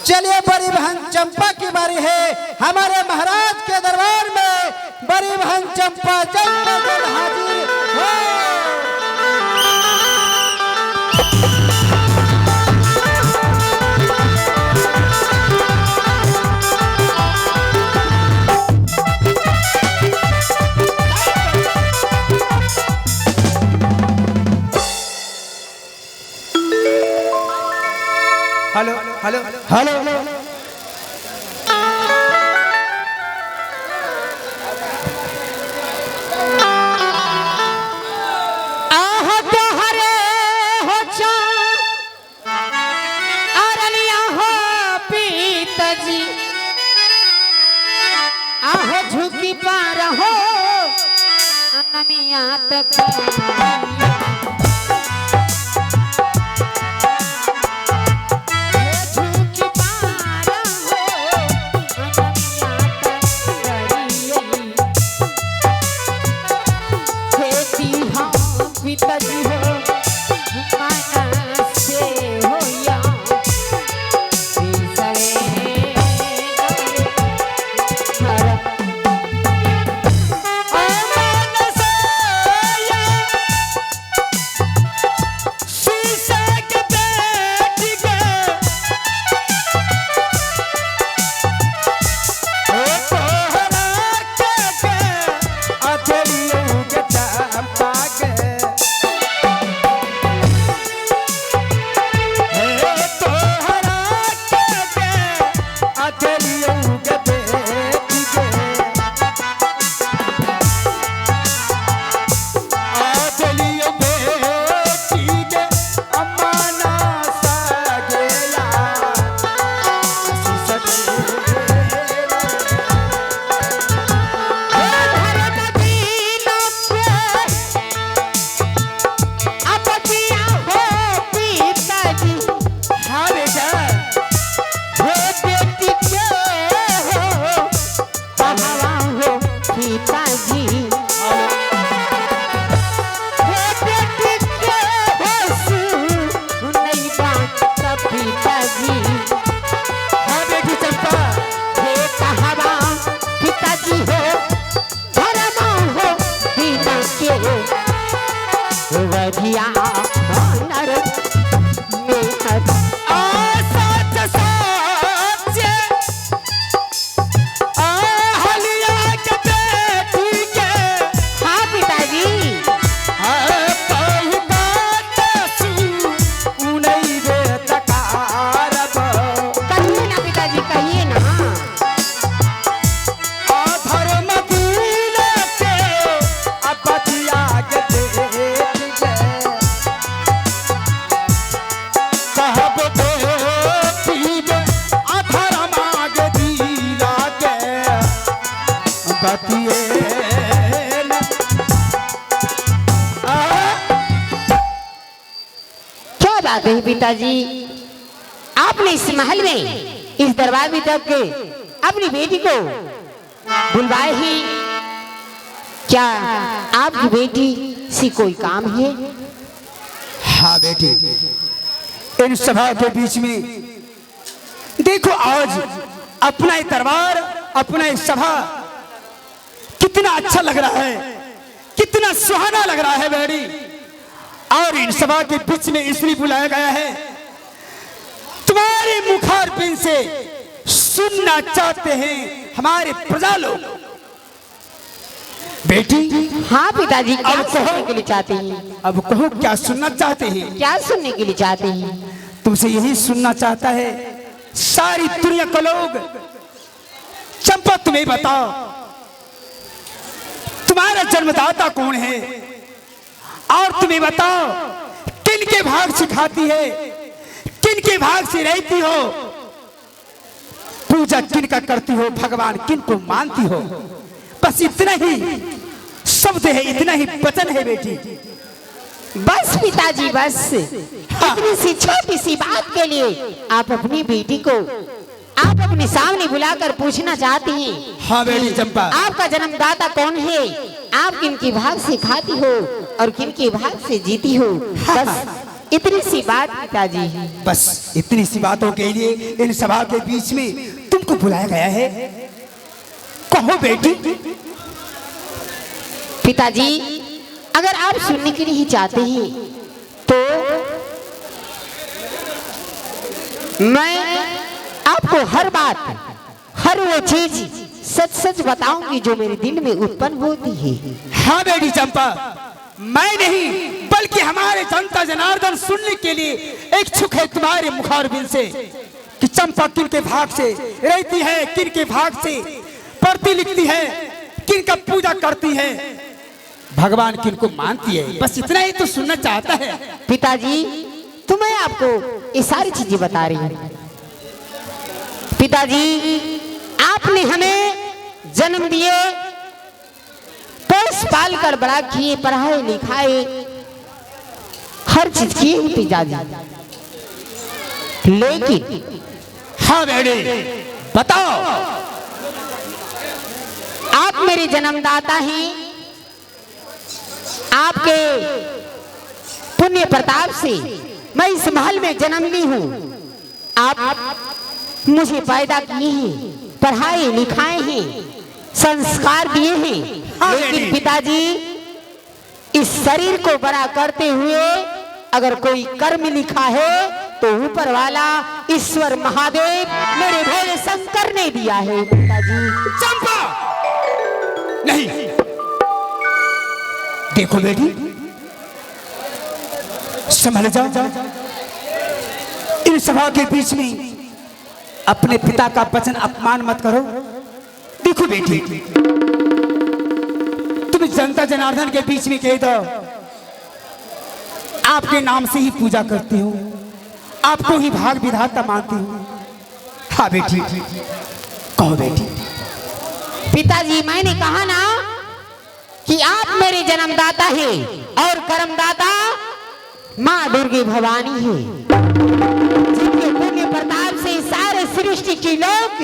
चलिए बड़ी बहन चंपा की बारी है। हमारे महाराज के दरबार में बड़ी बहन चंपा जल्द हाजिर हो। हेलो हेलो हेलो झुकी पार हो अनमिया तक पिताजी, आपने इस महल में इस दरबार में तक अपनी बेटी को बुलवाए ही क्या आपकी बेटी से कोई काम है? हाँ बेटी, इन सभा के बीच में देखो आज अपना ये दरबार, अपना ये सभा कितना अच्छा लग रहा है, कितना सुहाना लग रहा है बेटी। और इन सभा के बीच में इसलिए बुलाया गया है, तुम्हारे मुखारबिन से सुनना चाहते हैं हमारे प्रजा लोग। बेटी हाँ पिताजी, क्या सुनने के लिए चाहते हैं? अब कहो क्या सुनना चाहते हैं? क्या सुनने के लिए चाहते हैं? तुमसे यही सुनना चाहता है सारी दुनिया के लोग। चंपा तुम्हें बताओ, तुम्हारा जन्मदाता कौन है? और तुम्हें बताओ किन के भाग सिखाती है, किन के भाग से रहती हो, पूजा किन का करती हो, भगवान किन को मानती हो? बस इतना ही शब्द है, इतना ही वचन है बेटी। बस पिताजी बस, इतनी सी छोटी सी बात के लिए आप अपनी बेटी को आप अपने सामने बुलाकर पूछना चाहती हैं? हाँ बेटी चंपा, आपका जन्मदाता कौन है? आप किन की भाग से खाती हो और किन की भाग से जीती हो? बस इतनी सी बात पिताजी। बस इतनी सी बातों के लिए इन सभा के बीच में तुमको बुलाया गया है। कहो बेटी। पिताजी अगर आप सुनने के लिए चाहते हैं तो मैं आपको हर बात, हर वो चीज सच सच बताऊंगी जो मेरे दिल में उत्पन्न होती है। हाँ बेटी चंपा, मैं नहीं बल्कि हमारे जनता जनार्दन सुनने के लिए इच्छुक है तुम्हारे मुखारबिन से कि चंपा किन के भाग से रहती है, किन के भाग से पढ़ती लिखती है, किन का पूजा करती है, भगवान किन को मानती है। बस इतना ही तो सुनना चाहता है। पिताजी तो मैं आपको ये सारी चीजें बता रही हूँ। पिताजी आपने हमें जन्म दिए, पोस पाल कर बड़ा किए, पढ़ाए लिखाए, हर चीज किए हैं पिताजी। लेकिन हाँ बेटे बताओ। आप मेरे जन्मदाता हैं, आपके पुण्य प्रताप से मैं इस महल में जन्म ली हूँ। आप मुझे पैदा किए हैं, पढ़ाए लिखाए हैं, संस्कार दिए हैं। लेकिन पिताजी इस शरीर को बड़ा करते हुए अगर कोई कर्म लिखा है तो ऊपर वाला ईश्वर महादेव मेरे भोले शंकर ने दिया है। पिताजी चंपा नहीं, देखो बेटी संभल जाओ। इन सभा के बीच में अपने पिता का वचन अपमान मत करो। देखो बेटी तुम जनता जनार्दन के बीच में कह दो आपके नाम से ही पूजा करती हूँ, आपको ही भाग विधाता मानती हूँ। हाँ बेटी कहो बेटी। पिताजी मैंने कहा ना कि आप मेरे जन्मदाता हैं और कर्मदाता माँ दुर्गे भवानी है, जिनके पुण्य प्रताप से सारे सृष्टि के लोग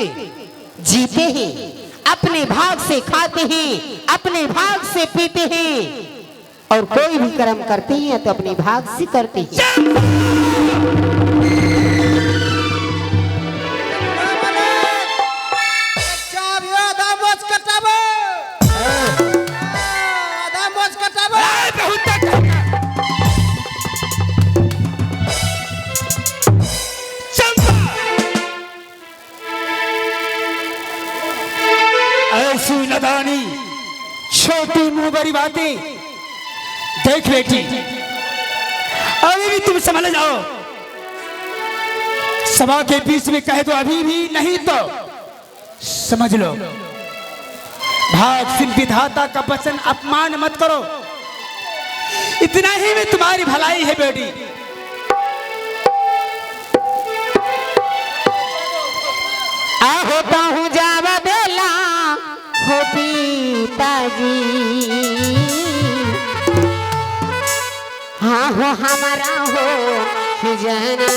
जीते हैं, अपने भाग से खाते हैं, अपने भाग से पीते हैं और कोई भी कर्म करते हैं तो अपने भाग से करते हैं। ऐसी नदानी छोटी मुंह बड़ी बातें देख बेटी, अभी भी तुम समझ जाओ। सभा के बीच में कह दो अभी भी, नहीं तो समझ लो भाग सिंह विधाता का वचन अपमान मत करो। इतना ही में तुम्हारी भलाई है बेटी। होता हूँ जावा बेला हो पिताजी, हाँ हो हमारा हो जना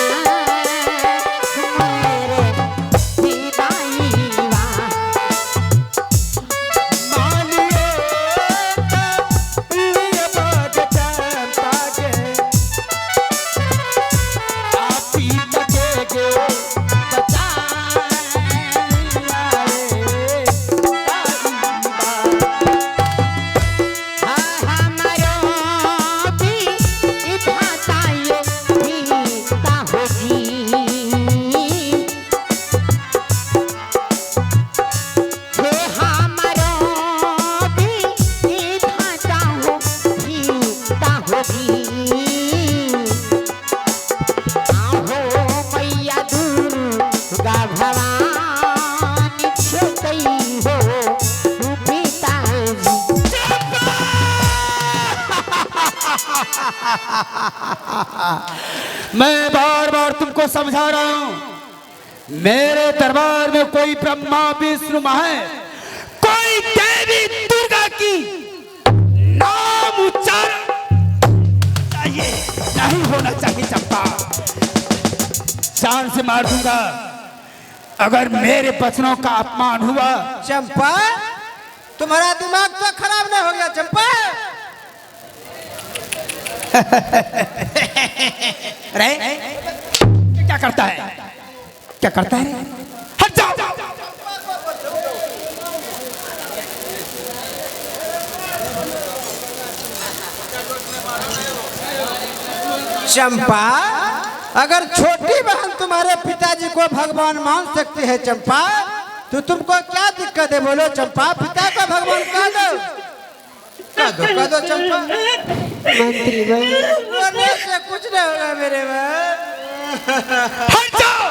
मैं बार बार तुमको समझा रहा हूं, मेरे दरबार में कोई ब्रह्मा विष्णु है, कोई देवी दुर्गा की नाम उच्चारण चाहिए नहीं होना चाहिए। चंपा जान से मार दूंगा अगर मेरे वचनों का अपमान हुआ। चंपा तुम्हारा दिमाग तो खराब नहीं हो गया? चंपा अरे क्या करता है, क्या करता है? हट जाओ। चंपा, अगर छोटी बहन तुम्हारे पिताजी को भगवान मान सकती है चंपा, तो तुमको क्या दिक्कत है? बोलो चंपा, पिता को भगवान कह दो, कह दो चंपा। मंत्री भाई, रोने से कुछ नहीं होगा मेरे बहन। हट जाओ।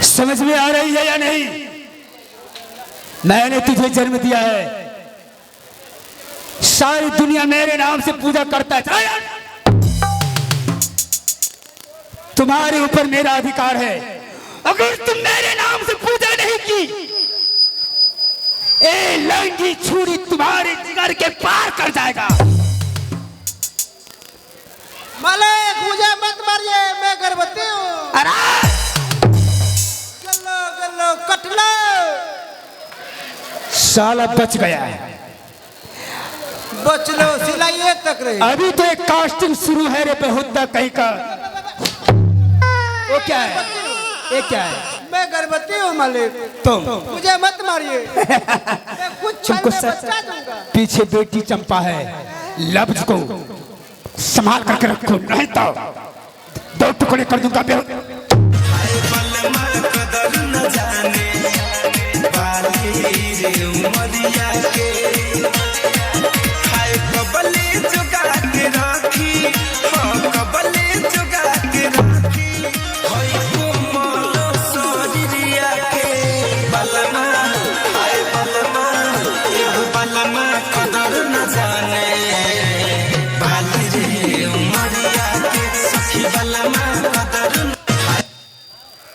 समझ में आ रही है या नहीं? मैंने तुझे जन्म दिया है, सारी दुनिया मेरे नाम से पूजा करता है। तुम्हारे ऊपर मेरा अधिकार है, अगर तुम मेरे नाम से पूजा नहीं की, ए लंगी छुरी तुम्हारे जिगर के पार कर जाएगा। मालिक, मुझे मत मारिए, मैं गर्भवती हूँ। अरे गल्लो गल्लो कट लो। साला बच गया है। बच लो, सिलाई तक रही। अभी तो एक कास्टिंग शुरू है रे बेहुदा कहीं का। वो क्या है, ये क्या है? मैं गर्भवती हूँ मालिक, तुम मुझे मत मारिए। मैं कुछ क्षण तुमको में सच बचा दूंगा। पीछे बेटी चंपा है, लफ्ज को संभाल करके रखो, नहीं तो दो टुकड़े कर दूंगा।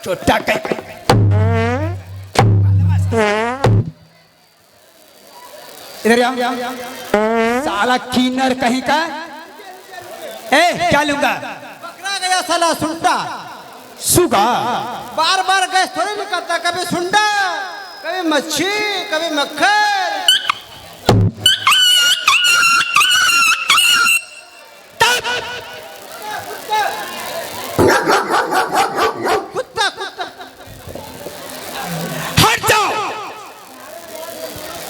छोटा कहीं इधर आओ, साला कीनर कहीं का। ए क्या लूंगा? पकड़ा गया साला सुंडा। सुगा बार बार गैस थोड़ी निकलता, कभी सुंडा, कभी मच्छी, कभी मक्खन। कुत्ता कुत्ता। हट जाओ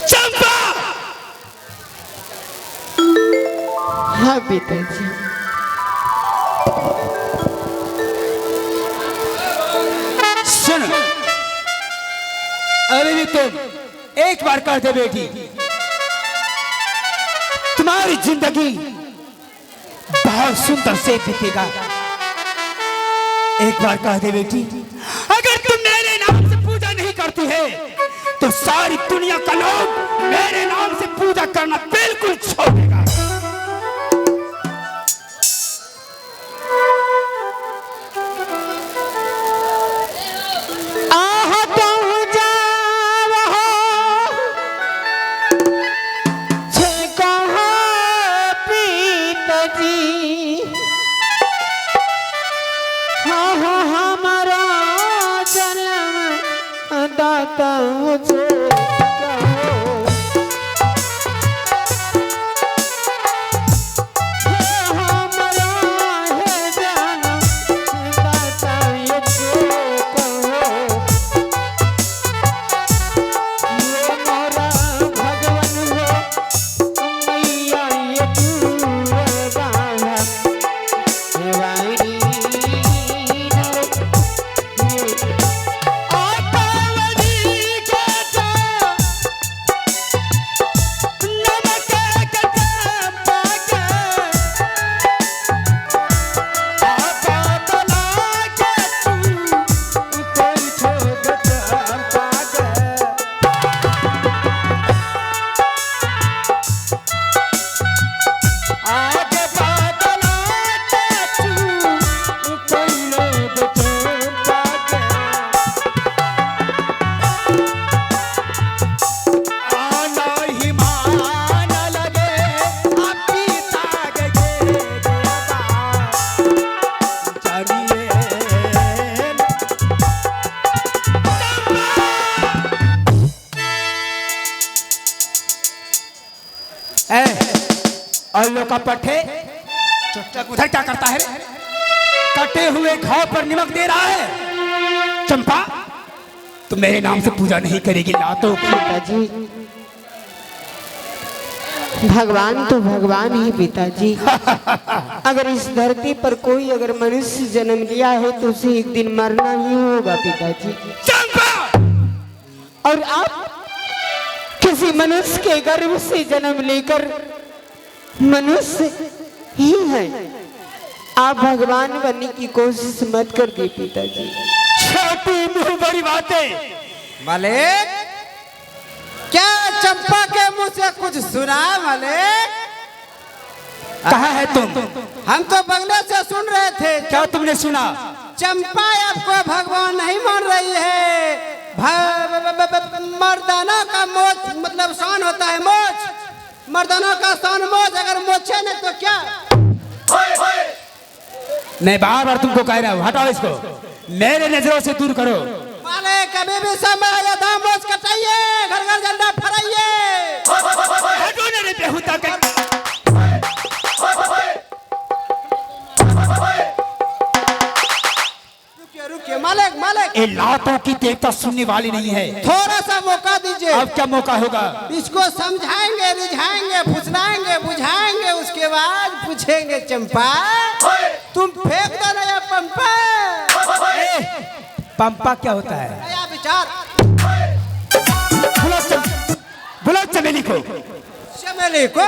चंपा। हाँ पिताजी। सुन, अरे भी तुम एक बार कह दे बेटी, तुम्हारी जिंदगी बहुत सुंदर से बीतेगा। एक बार कह दे बेटी, अगर तुम मेरे नाम से पूजा नहीं करती है, तो सारी दुनिया का लोग मेरे नाम से पूजा करना बिल्कुल छोड़ देगा। बल्लों का पट्टे चुपचाप उधर क्या करता है रे? कटे हुए घाव पर नमक दे रहा है। चंपा, तुम मेरे नाम से पूजा नहीं करेगी लातों की। पिताजी, भगवान तो भगवान ही पिताजी। अगर इस धरती पर कोई अगर मनुष्य जन्म लिया है तो उसे एक दिन मरना ही होगा पिताजी। चंपा, और आप किसी मनुष्य के गर्भ से जन्म लेकर मनुष्य ही हैं। आप भगवान बनने की कोशिश मत करिए पिताजी। छोटी मुंह बड़ी बातें। मालिक, क्या चंपा के मुंह से कुछ सुना मालिक? कहाँ है तुम? हम तो बंगले से सुन रहे थे। क्या तुमने सुना? चंपा आपको भगवान नहीं मान रही है। मर्दाना का मोच मतलब शान होता है मोच। मर्दाना का शान मोच, अगर मोचे नहीं तो क्या? मैं बार बार तुमको कह रहा हूँ, हटाओ इसको, मेरे नजरों से दूर करो। मालिक, कभी भी समय ज्यादा मोच कटाइए, घर घर झंडा फहराइए। हटो ना रे बेहुदा के। रुकिए रुकिए मालिक, मालिक ये लातों की देवता सुनने वाली नहीं है। थोड़ा सा मौका दीजिए। अब क्या मौका होगा? इसको समझाएंगे, रिझाएंगे, फुसलाएंगे, बुझाएंगे, उसके बाद पूछेंगे चंपा तुम फेंक दो ना ये पंपा। पंपा क्या होता है? नया विचार। बुलाओ चमेली को। चमेली को?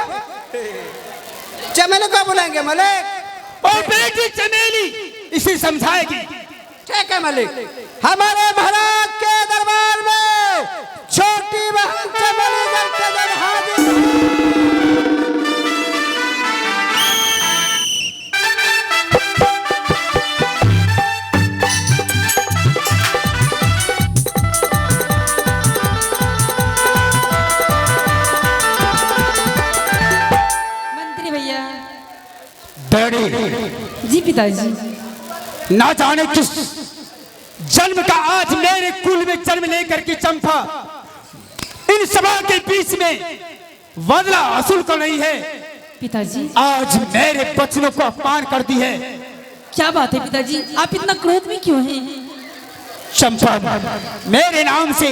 चमेली को बुलाएंगे मलिक। ओ बेटी चमेली इसे समझाएगी। ठीक है मलिक। हमारे महाराज के दरबार में छोटी बहन चमेली करके जब हाजिर। मंत्री भैया। डैडी जी पिताजी। ना जाने किस जन्म का आज मेरे कुल में जन्म लेकर के चंपा इन सभा के बीच में बदला वसूल कर रही है। पिताजी, आज मेरे बच्चों को अपमान कर दी है। क्या बात है पिताजी, आप इतना क्रोध में क्यों हैं? चंपा मेरे नाम से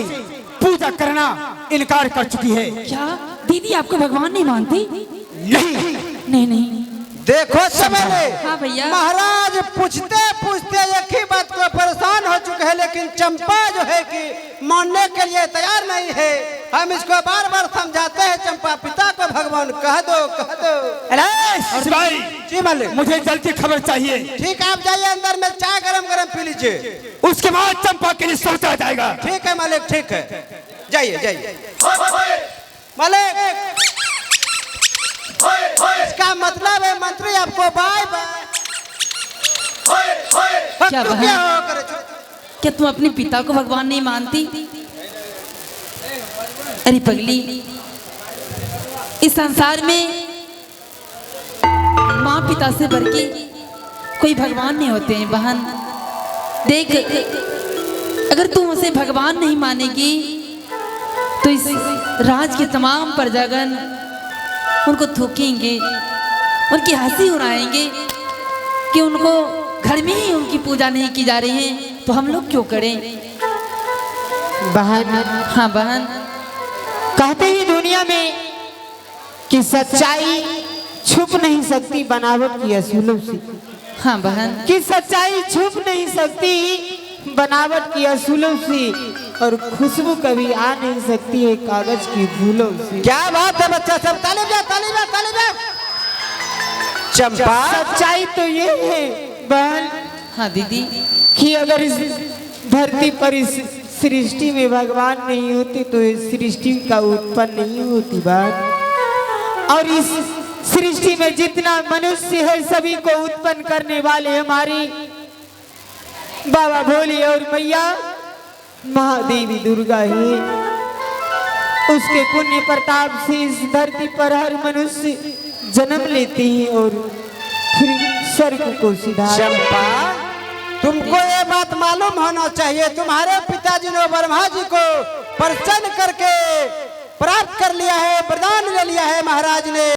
पूजा करना इनकार कर चुकी है। क्या दीदी आपको भगवान नहीं मानती? नहीं नहीं। देखो चमेली, हाँ भैया। महाराज पूछते पूछते एक ही बात को परेशान हो चुके हैं, लेकिन चंपा जो है कि मानने के लिए तैयार नहीं है। हम इसको बार बार समझाते हैं, चंपा पिता को भगवान कह दो, कह दो। शिवाई जी मालिक। मुझे जल्दी खबर चाहिए। ठीक है, आप जाइए अंदर में चाय गरम गरम पी लीजिए। उसके बाद चंपा के लिए सोचा जाएगा। ठीक है मालिक, ठीक है, जाइए जाइए मालिक। इसका मतलब है मंत्री आपको बाय बाय। क्या तू बहन? क्या हो करे? क्या तुम अपने पिता को भगवान नहीं मानती? अरे पगली, इस संसार में माँ पिता से बढ़ के कोई भगवान नहीं होते हैं बहन। देख, अगर तुम उसे भगवान नहीं मानेगी तो इस राज के तमाम प्रजागण उनको थूकेंगे, उनकी हंसी उड़ाएंगे कि उनको घर में ही उनकी पूजा नहीं की जा रही है, तो हम लोग क्यों करें? बहन, हाँ बहन। कहते ही दुनिया में कि सच्चाई छुप नहीं सकती बनावट की असूलों से। हाँ बहन। कि सच्चाई छुप नहीं सकती बनावट की असूलों से, और खुशबू कभी आ नहीं सकती है कागज की फूलों से। क्या बात है बच्चा सब, ताली बजा, ताली बजा, ताली बजा। चंपा, सच्चाई तो ये है बहन हाँ दीदी। कि अगर इस धरती पर इस सृष्टि में भगवान नहीं होते तो इस सृष्टि का उत्पन्न नहीं होती बात। और इस सृष्टि में जितना मनुष्य है सभी को उत्पन्न करने वाले हमारी बाबा भोले और मैया महादेवी दुर्गा है। उसके पुण्य प्रताप से इस धरती पर हर मनुष्य जन्म लेते हैं और फिर स्वर्ग को सीधा। चंपा, तुमको ये बात मालूम होना चाहिए, तुम्हारे पिताजी ने ब्रह्मा जी को प्रसन्न करके प्राप्त कर लिया है, वरदान ले लिया है महाराज ने।